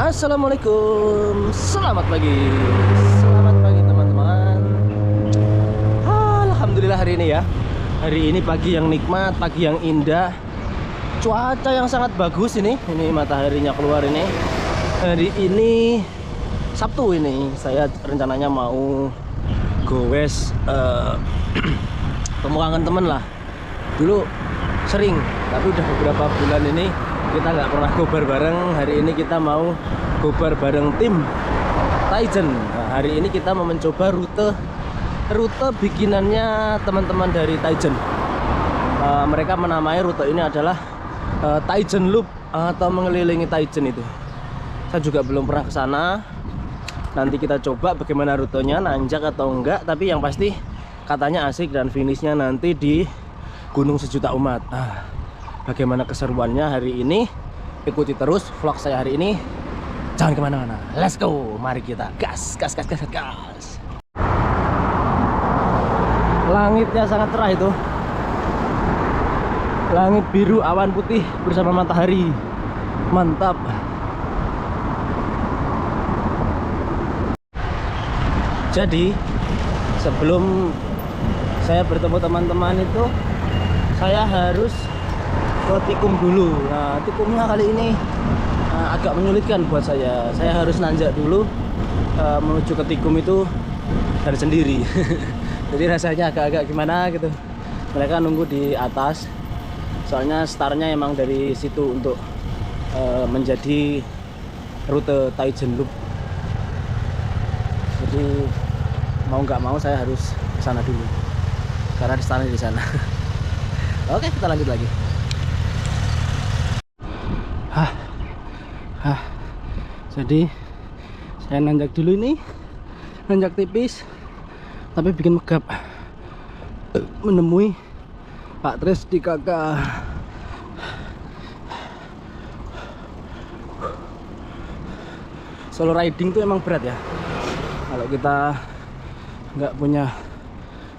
Assalamualaikum, selamat pagi teman-teman. Alhamdulillah hari ini ya. Hari ini pagi yang nikmat, pagi yang indah. Cuaca yang sangat bagus ini mataharinya keluar ini. Hari ini Sabtu ini saya rencananya mau goes pemulangan temen lah. Dulu sering, tapi udah beberapa bulan ini kita nggak pernah gobar bareng. Hari ini kita mau gobar bareng tim Taijen. Nah, hari ini kita mau mencoba rute bikinannya teman-teman dari Taijen. Mereka menamai rute ini adalah Taijen Loop atau mengelilingi Taijen itu. Saya juga belum pernah ke sana. Nanti kita coba bagaimana rutenya, nanjak atau enggak. Tapi yang pasti katanya asik dan finishnya nanti di Gunung Sejuta Umat. Bagaimana keseruannya hari ini? Ikuti terus vlog saya hari ini. Jangan kemana-mana. Let's go. Mari kita gas. Langitnya sangat cerah itu. Langit biru, awan putih bersama matahari. Mantap. Jadi sebelum saya bertemu teman-teman itu, saya harus ke tikung dulu. Nah, tikungnya kali ini agak menyulitkan buat saya. Saya harus nanjak dulu menuju ke tikung itu dari sendiri. Jadi rasanya agak-agak gimana gitu. Mereka nunggu di atas. Soalnya startnya emang dari situ untuk menjadi rute Taijen Loop. Jadi mau nggak mau saya harus ke sana dulu. Karena startnya di sana. Oke, kita lanjut lagi. Jadi saya nanjak dulu ini, nanjak tipis tapi bikin megap menemui Pak Tris di kakak. Solo riding tuh emang berat ya. Kalau kita nggak punya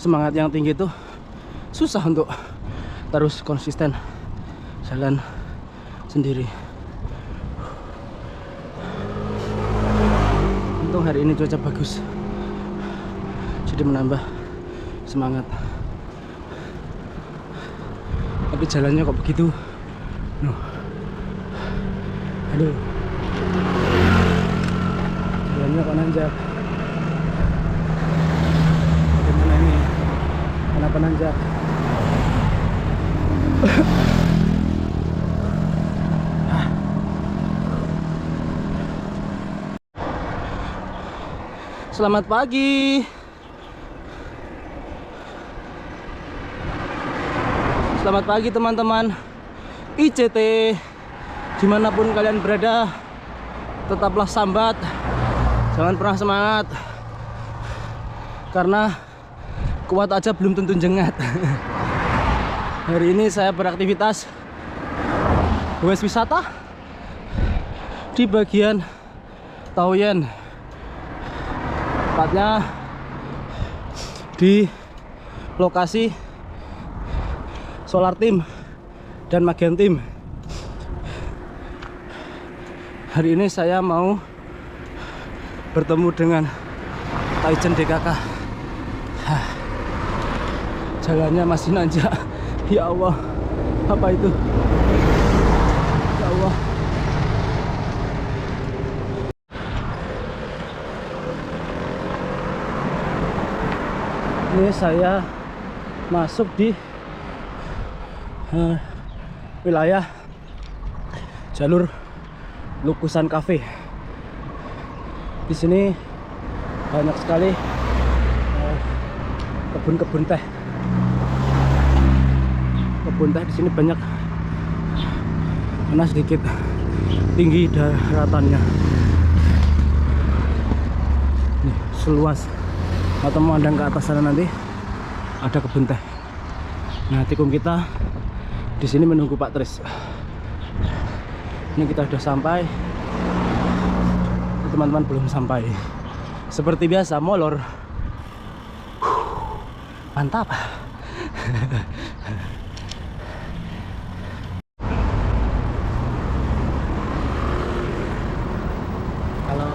semangat yang tinggi tuh susah untuk terus konsisten jalan sendiri. Untung hari ini cuaca bagus, jadi menambah semangat. Tapi jalannya kok begitu? Aduh, jalannya kok nanjak. Gimana ini? Kenapa nanjak? Selamat pagi. Selamat pagi teman-teman ICT. Dimanapun kalian berada, tetaplah sambat. Jangan pernah semangat. Karena kuat aja belum tentu jengat. Hari ini saya beraktivitas goes wisata di bagian Taoyuan. Tepatnya di lokasi Solar Team dan Magen Team. Hari ini saya mau bertemu dengan Taijen DKK. Jalannya masih nanjak. Ya Allah, apa itu? Ya Allah. Ini saya masuk di wilayah jalur Lukusan Cafe. Di sini banyak sekali kebun-kebun teh. Kebun teh di sini banyak, karena sedikit tinggi daratannya. Nih, seluas atau memandang ke atas sana nanti ada kebun teh. Nah, tikung kita di sini menunggu Pak Tris. Ini kita sudah sampai. Teman-teman belum sampai. Seperti biasa molor. Mantap.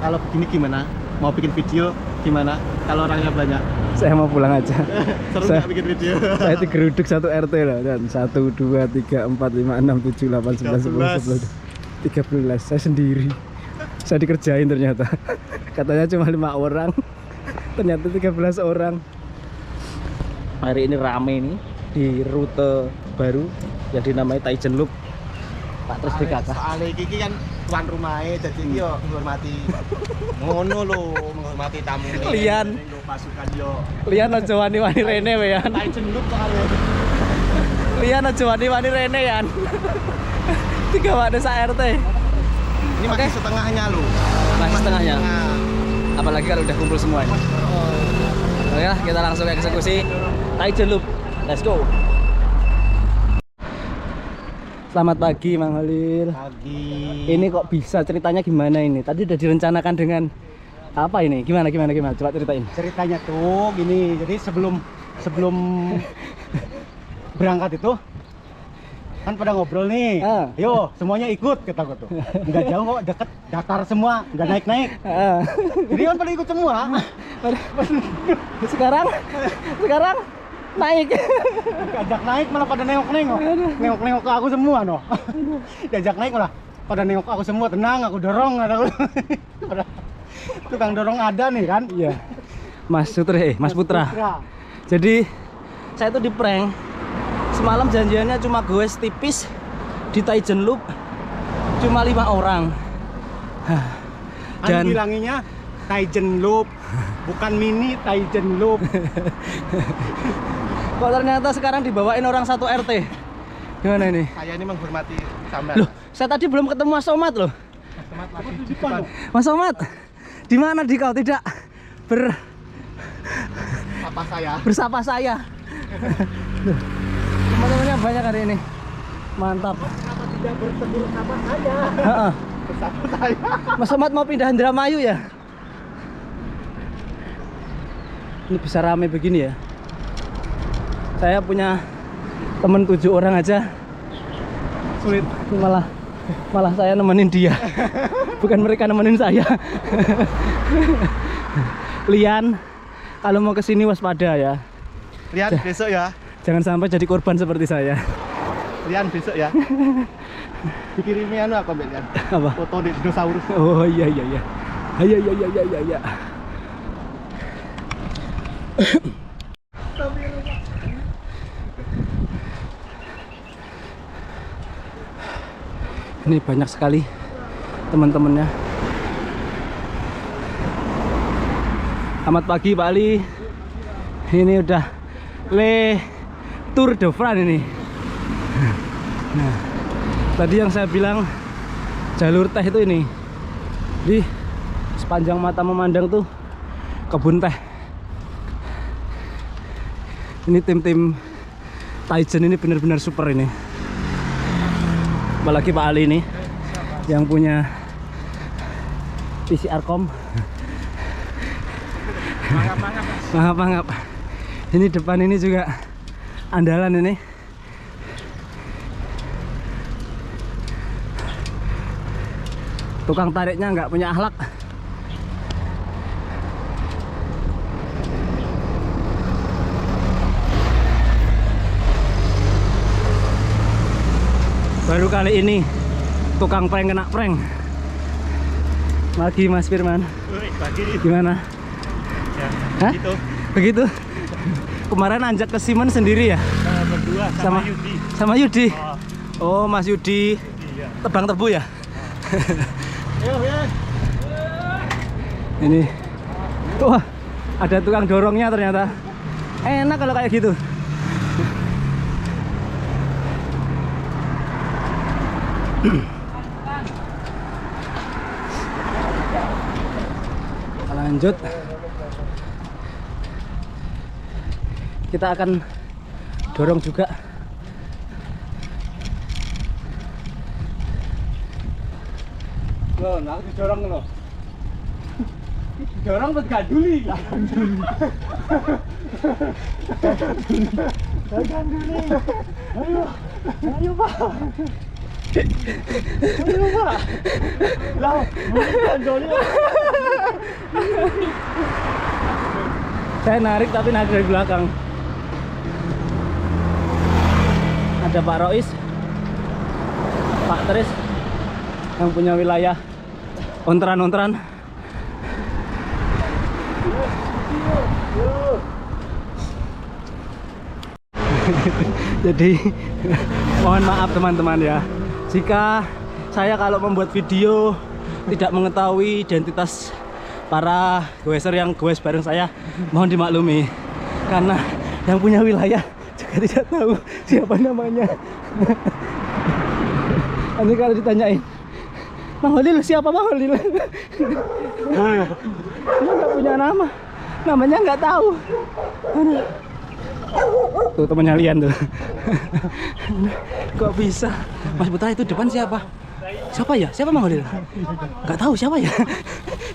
kalau begini gimana? Mau bikin video gimana? Kalau orangnya banyak. Saya mau pulang aja. Seru Saya- nggak bikin video? Saya digeruduk satu RT loh, dan 1, 2, 3, 4, 5, 6, 7, 8, 9, 10, 11, 13. Saya sendiri. Saya dikerjain ternyata. Katanya cuma 5 orang. Ternyata 13 orang. Hari ini rame nih di rute baru yang dinamai Taijen Loop. Pak Tris DKK. Soalnya iki kan tuan rumahnya, jadi iki yo menghormati. Ngono lho, menghormati tamu. Lian. Pasukan yo. Lian aja wani-wani rene wean. Taijen Loop soalnya. Lian aja wani-wani rene yan. Tiga wadah sa RT. Ini masih setengahnya lho. Masih setengahnya. Setengah. Apalagi kalau udah kumpul semua ini. Oke lah, kita langsung eksekusi Taijen Loop. Let's go. Selamat pagi Mang Holil. Pagi. Ini kok bisa, ceritanya gimana ini? Tadi udah direncanakan dengan apa ini? Gimana? Coba ceritain. Ceritanya tuh gini, jadi sebelum berangkat itu kan pada ngobrol nih. Yo, semuanya ikut kata gua tuh. Enggak jauh kok, deket, datar semua, enggak naik-naik. Jadi kan pada ikut semua. Sekarang naik. Diajak naik malah pada nengok-nengok. Nengok-nengok ke aku semua noh. Diajak naik malah pada nengok ke aku semua, tenang aku dorong kata gua. Tukang dorong ada nih kan. Iya. Mas Putra. Jadi saya tuh di prank. Semalam janjiannya cuma goes tipis di Taijen Loop. Cuma 5 orang. Dan bilanginya Taijen Loop, bukan mini Taijen Loop. Kok ternyata sekarang dibawain orang 1 RT. Gimana ini? Saya ini menghormati sampean. Loh, saya tadi belum ketemu Mas Somad loh. Mas Somad, di mana di kau tidak Apa saya? bersapa saya? Teman-temannya banyak hari ini. Mantap. Kenapa tidak bertegur sama saya? Heeh. Bersama saya. Mas Somad mau pindah Indramayu ya? Ini bisa rame begini ya. Saya punya temen 7 orang aja sulit. Malah saya nemenin dia. Bukan mereka nemenin saya. Lian, kalau mau kesini waspada ya. Lian besok ya. Jangan sampai jadi korban seperti saya. Lian besok ya. Dikirimin anu aku ambil Lian. Apa? Foto di dinosaurus. Oh iya. Iya. Ini banyak sekali teman-temannya. Selamat pagi Pak Ali. Ini udah Tour de France ini. Nah, tadi yang saya bilang jalur teh itu ini. Di sepanjang mata memandang tuh kebun teh. Ini tim-tim Taijen ini benar-benar super ini. Apalagi Pak Ali ini yang punya PCR.com. Mangap. Ini depan ini juga andalan ini. Tukang tariknya nggak punya akhlak. Baru kali ini tukang prank kena prank. Lagi Mas Firman. Gimana? Ya, Hah? gitu. Begitu? Kemarin anjak ke Simon sendiri ya? Berdua sama Yudi. Sama Yudi? Oh. Oh, Mas Yudi. Iya. Tebang tebu ya? Ya. Ini. Wah, ada tukang dorongnya ternyata. Enak kalau kayak gitu. Lanjut. Kita akan dorong juga. Loh, nah didorong loh. Didorong buat ganduli. Ganduli. Ayo Pak. Lah, bukan Doni. Saya narik tapi narik dari belakang. Ada Pak Rois, Pak Tris yang punya wilayah ontran-ontran. Jadi mohon maaf teman-teman ya, jika saya kalau membuat video tidak mengetahui identitas para goeser yang goes bareng saya, mohon dimaklumi karena yang punya wilayah juga tidak tahu siapa namanya. Nanti kalau ditanyain, Mang Holil siapa Mang Holil? Dia nggak punya nama, namanya nggak tahu. Tuh temannya Lian tuh. Kok bisa? Mas Putra itu depan siapa? Siapa ya? Siapa Mang Holil? Nggak tahu siapa ya.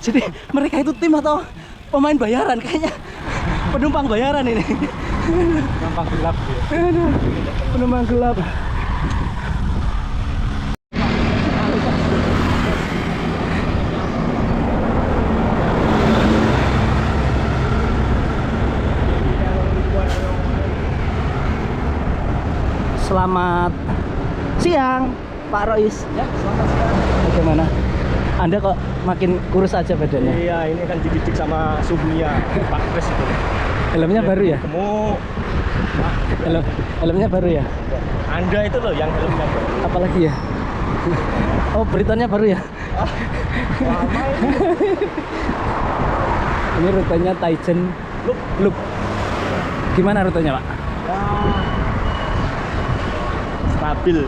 Jadi mereka itu tim atau pemain bayaran kayaknya? Penumpang bayaran ini. Gampang gelap dia. Penumpang gelap. Selamat siang, Pak Rois. Ya, selamat siang. Bagaimana? Anda kok makin kurus aja badannya? Iya, ini kan dididik sama suhunya Pak Pres itu. Helmnya baru ya? Kamu Helmnya baru ya? Anda itu loh yang helmnya baru. Apalagi ya? Oh, beritanya baru ya? Lama ini. Ini rutenya Taichen Loop. Gimana rutenya, Pak?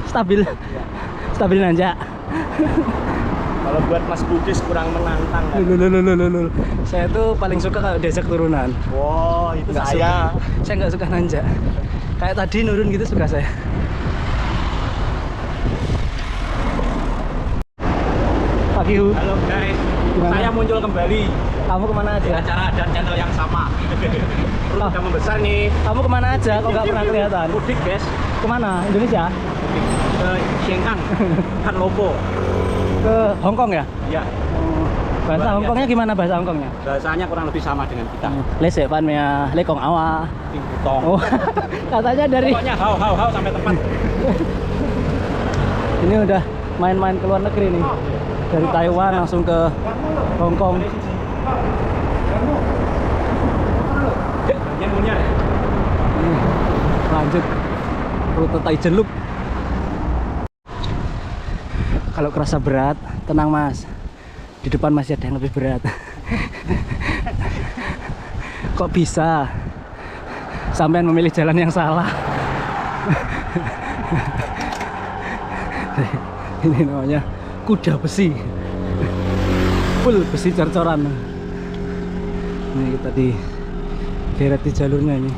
Stabil. Stabil nanjak. Kalau buat Mas Bugis kurang menantang kan? Lulululululul. Saya tuh paling suka kalau diajak turunan. Wow, itu Nggak saya. Saya nggak suka nanjak. Kayak tadi nurun gitu suka saya. Pak Kihu, Halo guys, Gimana? saya muncul kembali kamu kemana di aja? acara dan channel yang sama. Perut udah membesar nih. Kamu kemana aja? Kok nggak pernah kelihatan? Mudik guys, Kemana? Indonesia? ke Shenkang, kan Lopo. Ke Hongkong ya? Ya, Bahasa Luar Hongkongnya biasa. gimana bahasa Hongkongnya? bahasanya kurang lebih sama dengan kita. Lese pan mea lekong awa. Ting putong. Oh, katanya dari Pokoknya hau sampai tempat. ini udah main-main ke luar negeri nih. Dari Taiwan langsung ke Hongkong. Punya. Lanjut rute Taichen Loop. Kalau kerasa berat, tenang Mas. Di depan masih ada yang lebih berat. Kok bisa sampean memilih jalan yang salah? Ini namanya kuda besi. Full besi cor-coran. Ini kita di geret di jalurnya ini.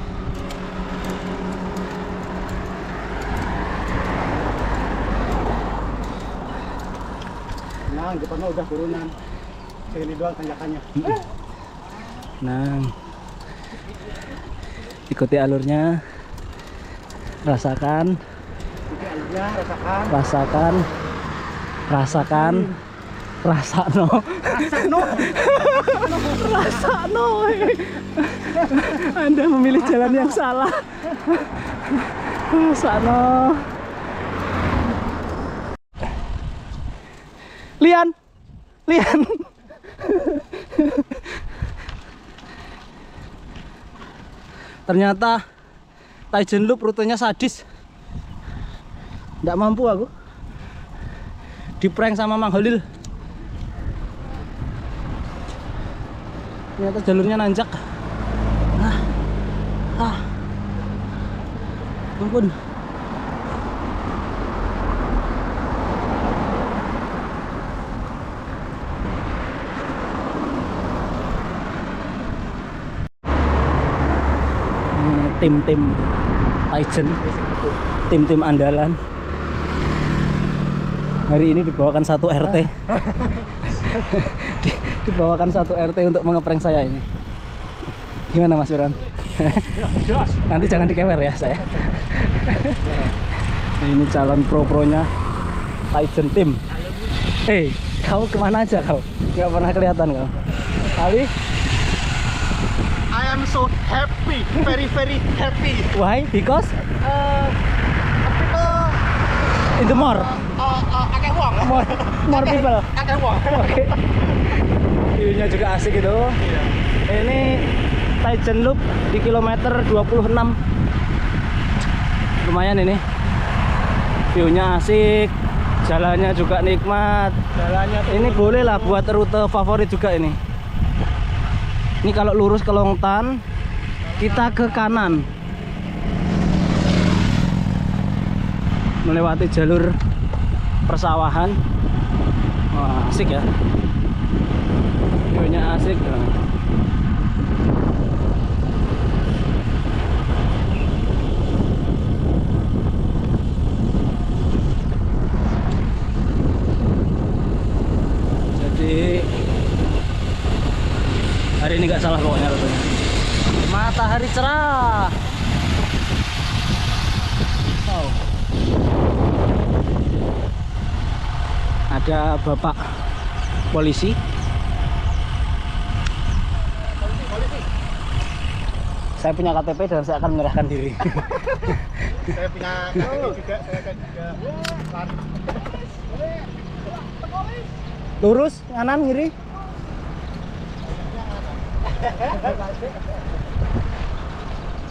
Nah, depannya udah turunan. Segini doang tanjakannya. Nah, ikuti alurnya, rasakan, Oke, alurnya rasakan. rasakno, rasakno. Anda memilih jalan yang salah. Rasakno. Lian. Ternyata Taichen Loop rutenya sadis. Nggak mampu aku. Di prank sama Mang Holil. Ternyata jalurnya nanjak. Ampun. Tim-tim Taichen, tim-tim andalan. Hari ini dibawakan satu RT. Dibawakan satu RT untuk mengeprank saya ini. Gimana Mas Wiran? Nanti jangan dikewer ya saya. Ini calon pro-pronya Tizen Team. Kamu kemana aja kau? Gak pernah kelihatan kau. Ali? I am so happy, very happy. Why? Because People in the more akeh wong. More people. Akeh wong. Oke. View-nya juga asik gitu. Iya. Ini Tizen Loop di kilometer 26. Lumayan ini. View-nya asik. Jalannya juga nikmat. Jalannya Ini boleh lah buat rute favorit juga ini. Ini kalau lurus ke Longtan, kita ke kanan. Melewati jalur persawahan. Wah, asik ya. View-nya asik. Jadi hari ini nggak salah pokoknya rutenya. Matahari cerah. Wow. Ada bapak polisi. Saya punya KTP dan saya akan menyerahkan diri. Saya punya KTP juga, saya akan juga lari. Lurus, kanan, kiri.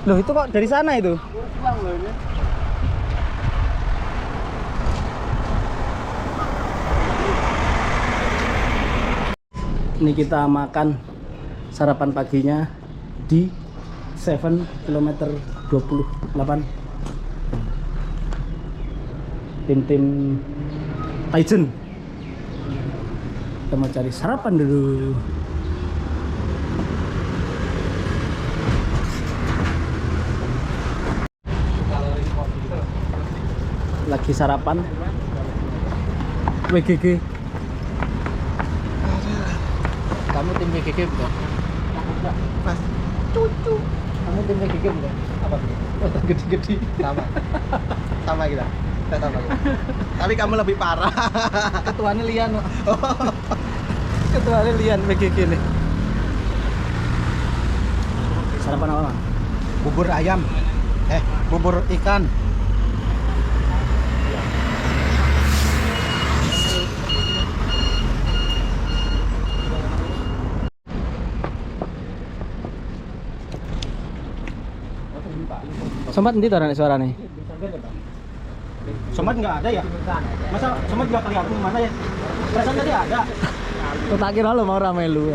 Loh, itu kok dari sana itu? Ini kita makan sarapan paginya di 7 km 28. Tim Tizen. Kita mau cari sarapan dulu. Lagi sarapan WGG. Kamu tim WGG bukan? Mas, cucu. Kamu tim WGG bukan? Apa itu? Otak gede-gede. Sama kita. Kita sama kita. Tapi kamu lebih parah. Ketuanya Lian. Ketuanya Lian WGG nih. Sarapan apa, Bang? Bubur ayam. Bubur ikan. Somat nanti taruh suara nih. Somat nggak ada ya? Masa somat nggak kelihatan mana ya? Perasaan tadi ada. Kau tak kira lo mau rame lu.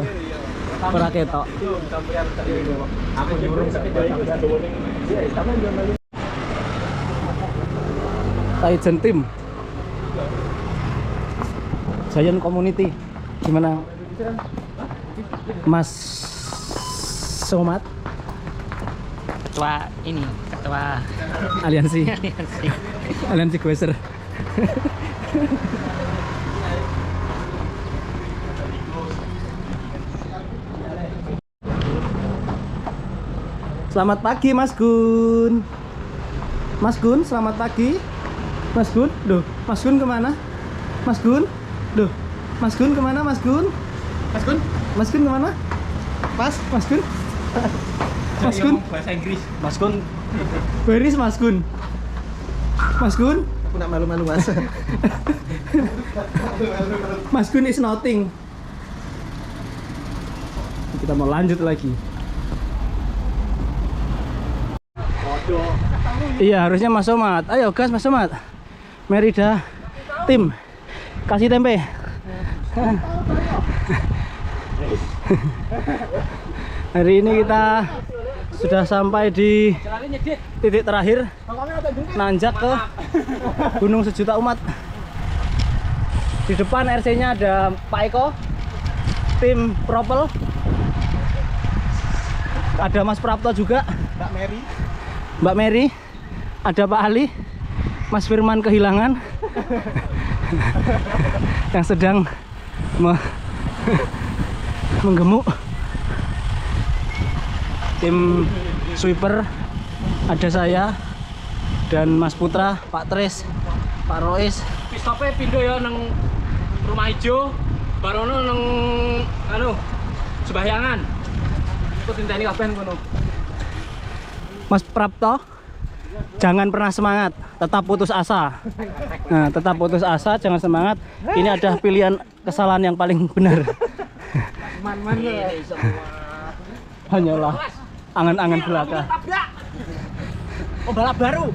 Ora ketok. Aku nyurung Tizen Team. Giant Community. Gimana? Mas Somat? Ketua ini, ketua Aliansi. aliansi. Aliansi Quaser. Selamat pagi Mas Gun. Mas Gun, selamat pagi. Mas Gun, duh, Mas Gun kemana? Mas Gun, duh, Mas Gun kemana? Mas Gun, Mas Gun, Mas Gun kemana? Mas Gun, Mas Gun, bahasa Inggris. Mas Gun, where is Mas Gun? Mas Gun, Aku nak malu-malu mas. Mas Gun is nothing. Kita mau lanjut lagi. Iya, harusnya Mas Somat. Ayo gas Mas Somat. Merida tim. Kasih tempe. Hari ini kita sudah sampai di titik terakhir, nanjak ke Gunung Sejuta Umat. Di depan RC-nya ada Pak Eko, tim Propel. Ada Mas Prapto juga, Mbak Mary. Mbak Mary, ada Pak Ali, Mas Firman kehilangan yang sedang menggemuk. Tim sweeper ada saya dan Mas Putra, Pak Tris, Pak Rois, stopnya pindah ya nang Rumah Hijau, barono nang anu Sebahyangan. Ikut inteni kabeh kono. Mas Prapto, jangan pernah semangat, tetap putus asa. Nah, tetap putus asa, jangan semangat. Ini ada pilihan kesalahan yang paling benar. Man-man Hanyalah angan-angan belaka. Pembalap baru.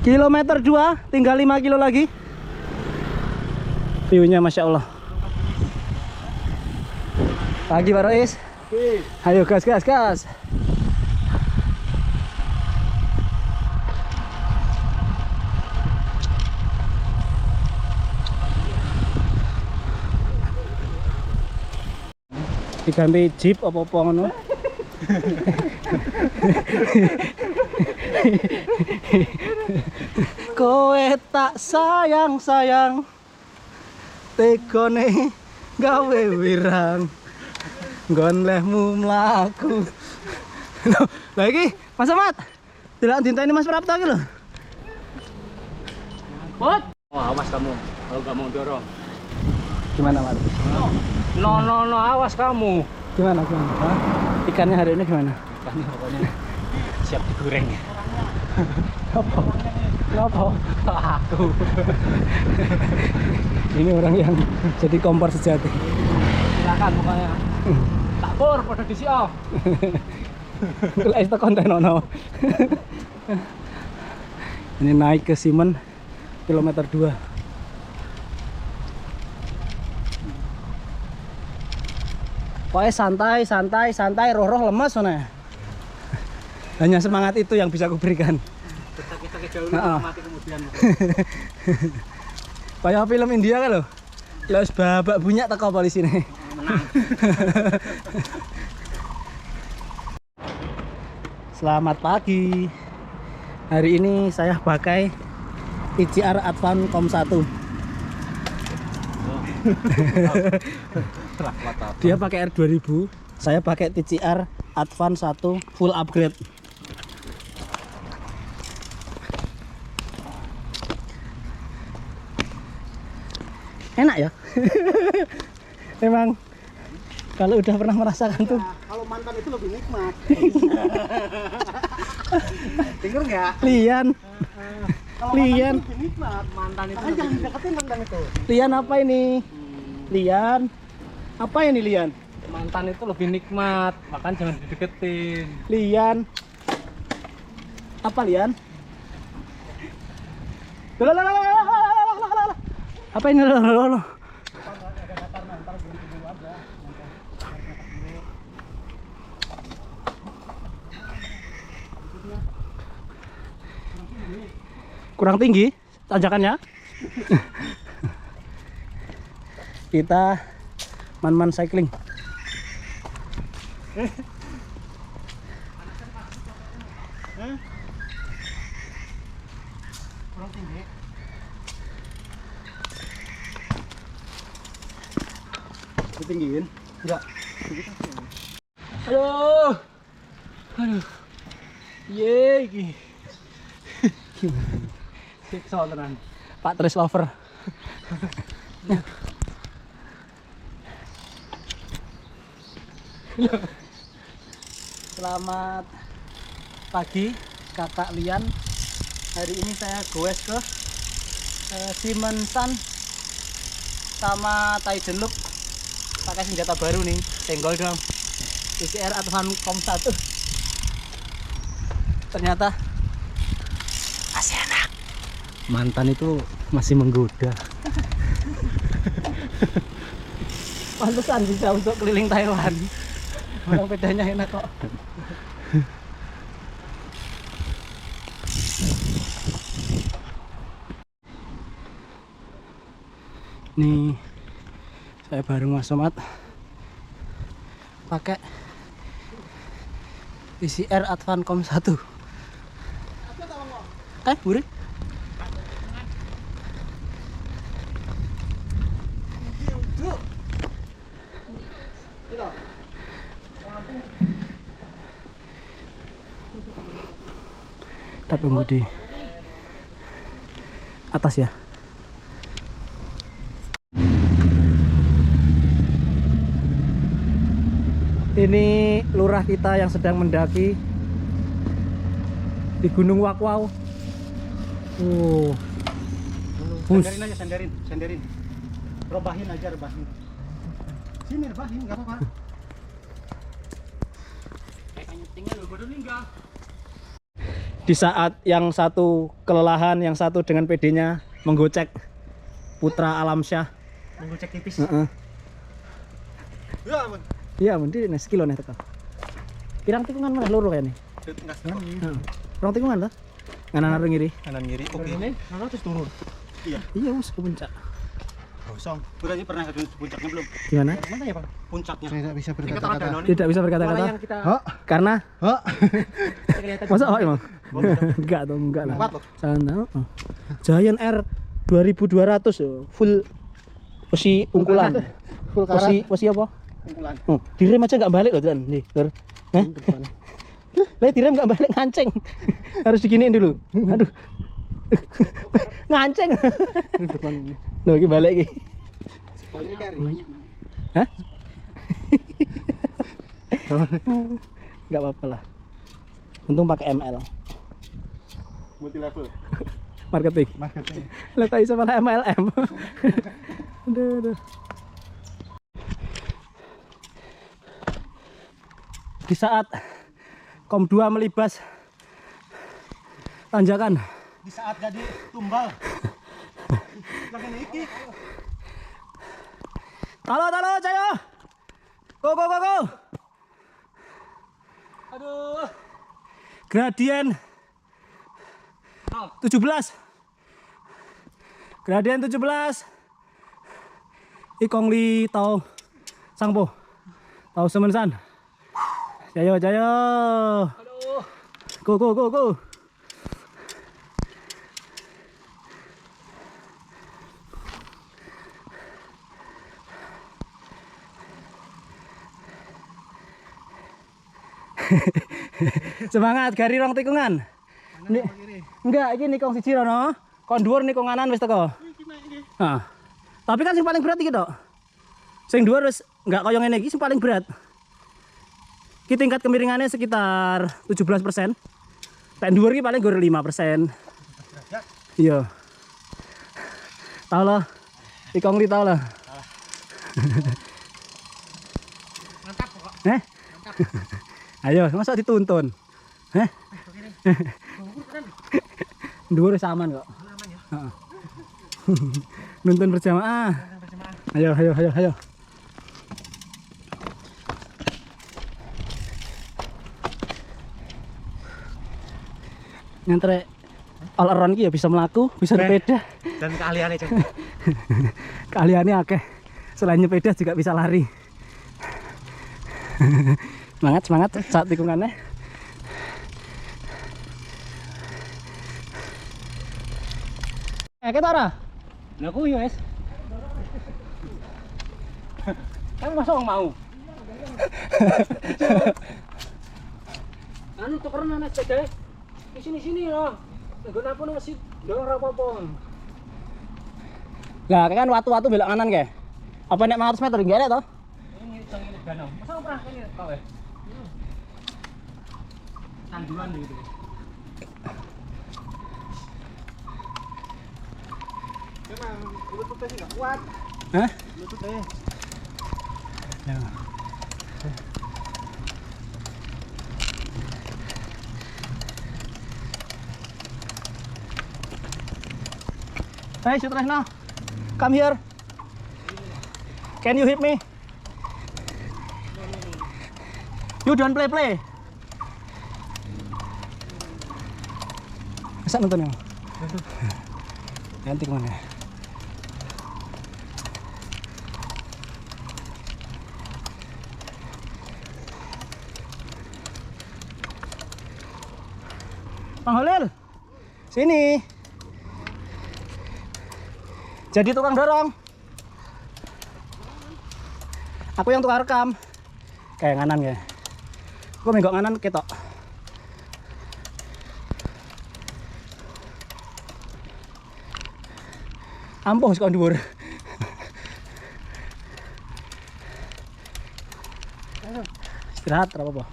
Kilometer 2, tinggal 5 kilo lagi. View-nya Masya Allah. Pagi Pak Rois. Ayo gas. Diganti jeep apa-apa ngono. Kowe tak sayang tegone gawe wirang nggon lehmu mlaku. Lah iki Mas Ahmad delok dinteni Mas Prapto iki lho. Bot. Oh, awas kamu kalau nggak mau dorong. Gimana Mas? No, awas kamu. Gimana? Hah? Ikannya hari ini gimana? Ikannya pokoknya siap digoreng. Kenapa? Aku. Ini orang yang jadi kompor sejati. Silakan pokoknya. Tak pur pada di sio. Kalau itu konten ono. Ini naik ke Simen kilometer 2. Pokoknya santai, roh lemas sana. Hanya semangat itu yang bisa kuberikan. Kita jauh mati kemudian. Kayak film India kan loh. Lalu babak bunyi teko polisi nih. Menang. Selamat pagi. Hari ini saya pakai TCR Advan Com 1. Dia pakai R2000, saya pakai TCR Advan 1 full upgrade. Enak ya? Emang kalau udah pernah merasakan tuh. Kalau mantan itu lebih nikmat. Dengar nggak? Lian. Kalau Lian. mantan itu lebih nikmat. Mantan itu Makanya jangan deketin mantan itu. Lian apa ini? Lian. Apa ini Lian? mantan itu lebih nikmat, makan jangan dideketin. Lian. Apa Lian? Apa ini? Kurang tinggi tanjakannya. Kita man-man cycling. Kurang tinggi. Ditinggiin? Enggak. Aduh. Aduh. Ye iki. Gimana? Siksa tenan. Pak Tris Lover. Selamat pagi Kakak Lian. Hari ini saya goes ke Simensan sama Taidenloop. Pakai senjata baru nih, senggol dong. TCR Advan Com 1. Ternyata masih enak. Mantan itu masih menggoda. Pantesan bisa untuk keliling Taiwan. Orang bedanya enak kok. Nih saya baru Mas Somad pakai TCR Advan Com 1. Buri? Kita tunggu di atas ya. Ini lurah kita yang sedang mendaki di Gunung Wakwau. Bus. Sandarin aja, sandarin. Rebahin aja, rebahin. Sini rebahin, nggak apa-apa. Di saat yang satu kelelahan, yang satu dengan PD-nya menggocek Putra Alamsyah. Menggocek tipis. Ya ampun. Iya, mending nih sekilo nih teko. Pirang tikungan mana loro kayaknya. Enggak sekarang. Rong tikungan lah. Kanan arah ngiri. Kanan kiri. Oke. Mana terus turun. Iya. Iya, Mas, ke puncak. Kosong. Berarti pernah ke puncaknya belum? Gimana? Mana ya, Bang? Puncaknya. Tidak bisa Kata-kata berkata-kata. Tidak bisa berkata-kata. yang kita Karena masa emang? Enggak tuh, enggak lah. Kuat loh. Sana. Giant R 2200 yo, full besi ungkulan. Full karat. Besi apa? Kumpulan. Direm aja nggak balik loh, Dan. Nih, Lur. Hah? Lah direm nggak balik, nganceng. Harus diginiin dulu. Aduh. Nganceng. Loh, iki balik iki. Hah? Nggak apa-apa lah. Untung pakai ML. Multi level. Marketing. Lah tak iso malah MLM. Aduh. Di saat Kom 2 melibas tanjakan. Di saat jadi tumbal. Lagi naik. Talo, Cayo. Go. Aduh. Gradien 17. Gradien 17. Ikong li tau sangpo. Tau semensan. Jayo. aduh. Go. Semangat gari rong tikungan. Enggak, ini nikong siji rono. Kon dhuwur nikong kanan wis teko. Nah. Tapi kan sing paling berat iki tok. Sing dhuwur wis enggak kaya ngene iki sing paling berat. Ki tingkat kemiringannya sekitar 17%. Tek dhuwur ki paling gur 5%. Iya. Tahu lah. Ikong li tahu lah. Mantap kok. Ayo, masa dituntun? Dhuwur wis aman kok. Aman ya. Heeh. Nuntun berjamaah. Ayo. Ngantre all around ki ya bisa melaku, bisa sepeda. Dan keahliannya Cek. Keahliannya akeh. Selain nyepeda juga bisa lari. Semangat saat tikungannya. Kita ora? Nah, aku ya, Mas. Kan masa orang mau. Anu tukeran anak sepeda. Di sini loh. Nggon apa nang masjid, ndang ora apa-apa. Lah, kan watu-watu belok kanan ke? Apa nek 500 meter nggak ada toh? Ini ini danau. Masa pernah ini kau ya? Tanduan gitu. Memang lututnya sih nggak kuat. Hah? Lututnya. Ya. Hey, Sutresno, come here. Can you hit me? You don't play. Masa nonton ya? Nanti kemana? Bang Holil, sini. Jadi tukang dorong. Aku yang tukang rekam. Kayak nganan ya. Aku menggok nganan ketok. Ampuh sekon dhuwur. Istirahat ora apa-apa.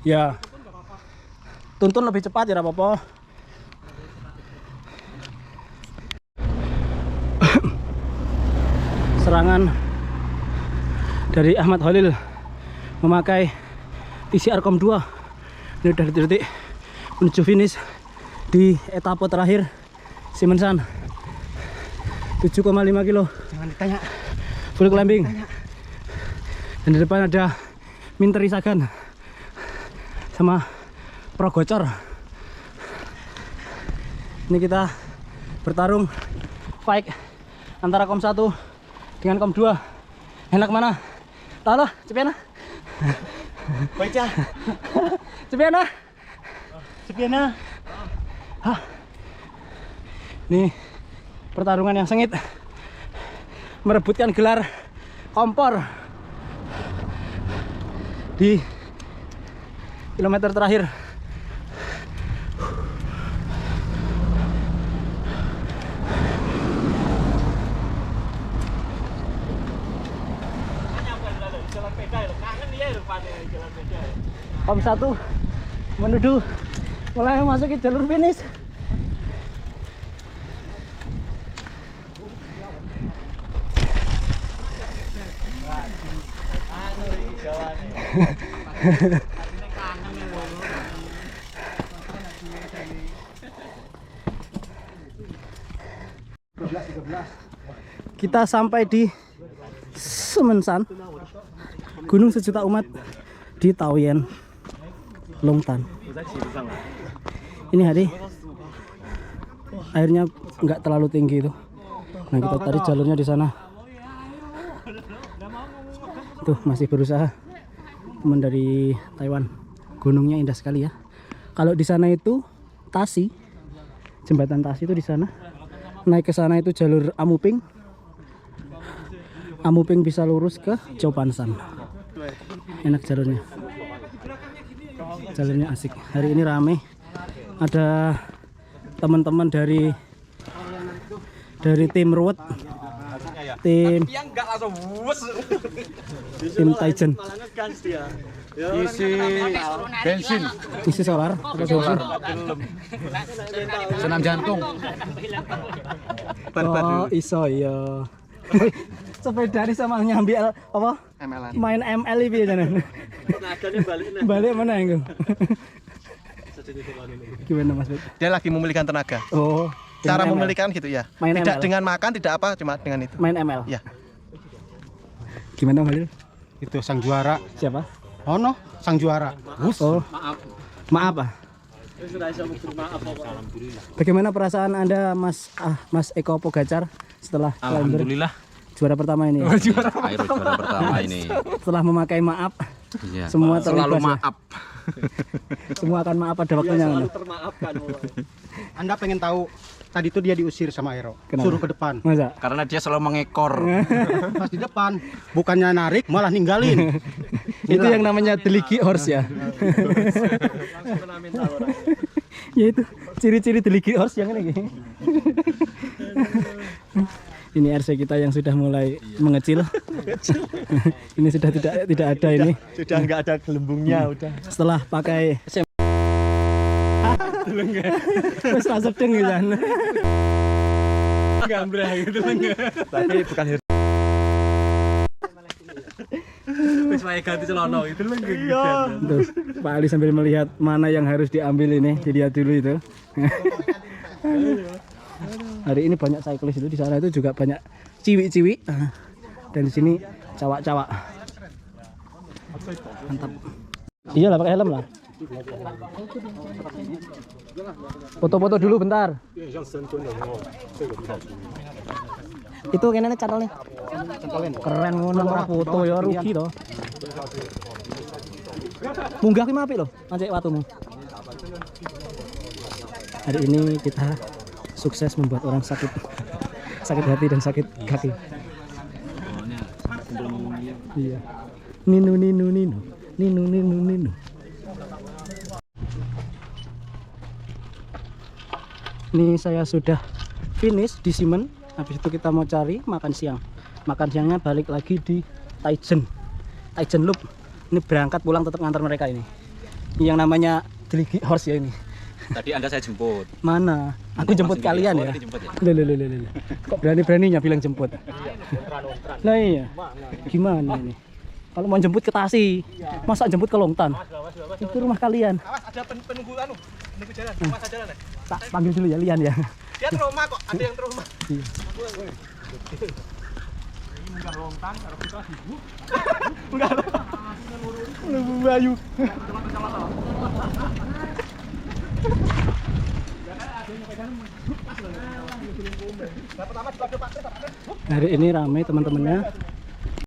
Ya. Tuntun lebih cepat ya ora apa-apa. Serangan dari Ahmad Khalil memakai TCR Com 2. Ini udah detik-detik menuju finish di etapa terakhir Simensan 7,5 kilo. Jangan ditanya. Full climbing. Dan di depan ada Minteri Sagan sama Pro Gocor. Ini kita bertarung fight antara Com 1 dengan Com 2. Enak mana? Tahu lah, Cepiana. Baca. Cepiana. Cepiana. Hah. Ini pertarungan yang sengit merebutkan gelar kompor di kilometer terakhir. Kom 1 menuju mulai memasuki jalur finish. Kita sampai di Simensan, Gunung Sejuta Umat di Taoyuan, Longtan. Ini hari airnya nggak terlalu tinggi itu. Nah, kita tadi jalurnya di sana. Tuh masih berusaha teman dari Taiwan. Gunungnya indah sekali ya. Kalau di sana itu Tasi, jembatan Tasi itu di sana. Naik ke sana itu jalur Amuping. Amuping bisa lurus ke Chopansan. Enak jalurnya. Jalurnya asik. Hari ini rame. Ada teman-teman dari tim Ruwet, tim Taijen. Isi bensin. Isi solar. Senam jantung. Oh, iso iya. Sepeda ini sama nyambi apa? ML-an. Main ML ini ya. Balik mana yang gimana Mas? Dia lagi memulihkan tenaga. Oh, Cara dengan ML. memulihkan gitu ya. Main Tidak ML. dengan makan, tidak apa, cuma dengan itu. Main ML. Ya. Gimana Halil? Itu sang juara. Siapa? Oh no, sang juara. Oh, maaf ah. Bagaimana perasaan Anda Mas Eko Pogacar setelah Alhamdulillah. juara pertama ini? Juara pertama ini. Setelah memakai maaf, Iya. semua Selalu terlibat ya? maaf. Semua akan maaf pada waktunya. Anda. Anda pengen tahu tadi itu dia diusir sama Aero. Kenapa? Suruh ke depan. Masa? Karena dia selalu mengekor. Pas di depan, bukannya narik malah ninggalin. Itu yang namanya deligi horse ya. Ya itu ciri-ciri deligi horse yang ini. Ini RC kita yang sudah mulai mengecil. Ini sudah tidak ada ini. Sudah nggak ada gelembungnya, udah. Setelah pakai wis tak sedeng gitu kan. Gambrah gitu enggak. Tapi bukan Wis wae ganti celana gitu lho. Tuh, Pak Ali sambil melihat mana yang harus diambil ini, dilihat dulu itu. Hari ini banyak cyclist itu, di sana itu juga banyak ciwi-ciwi. Dan di sini cawak-cawak. Mantap. Iyalah pakai helm lah. Foto-foto dulu bentar. Itu kayaknya channelnya. Keren ngono ora foto ya rugi to. Munggah ki apik lho, pancek watumu. Hari ini kita sukses membuat orang sakit hati dan sakit kaki. Iya. Ninu. Ini saya sudah finish di Simen. Habis itu kita mau cari makan siang. Makan siangnya balik lagi di Taijen Loop. Ini berangkat pulang tetap ngantar mereka ini. Ini yang namanya Deligi Horse ya ini. Tadi Anda saya jemput. Mana? Aku jemput kalian ya. Dijemput ya? Loh. Kok berani-beraninya bilang jemput? Nah iya. Gimana ini? Kalau mau jemput ke Tasi, masa jemput ke Longtan? Itu rumah kalian. Awas, ada penunggu jalan. Awas jalan. Tak panggil dulu ya Lian ya. Dia trauma kok, ada yang trauma. Lu Bayu. Hari ini ramai teman-temannya.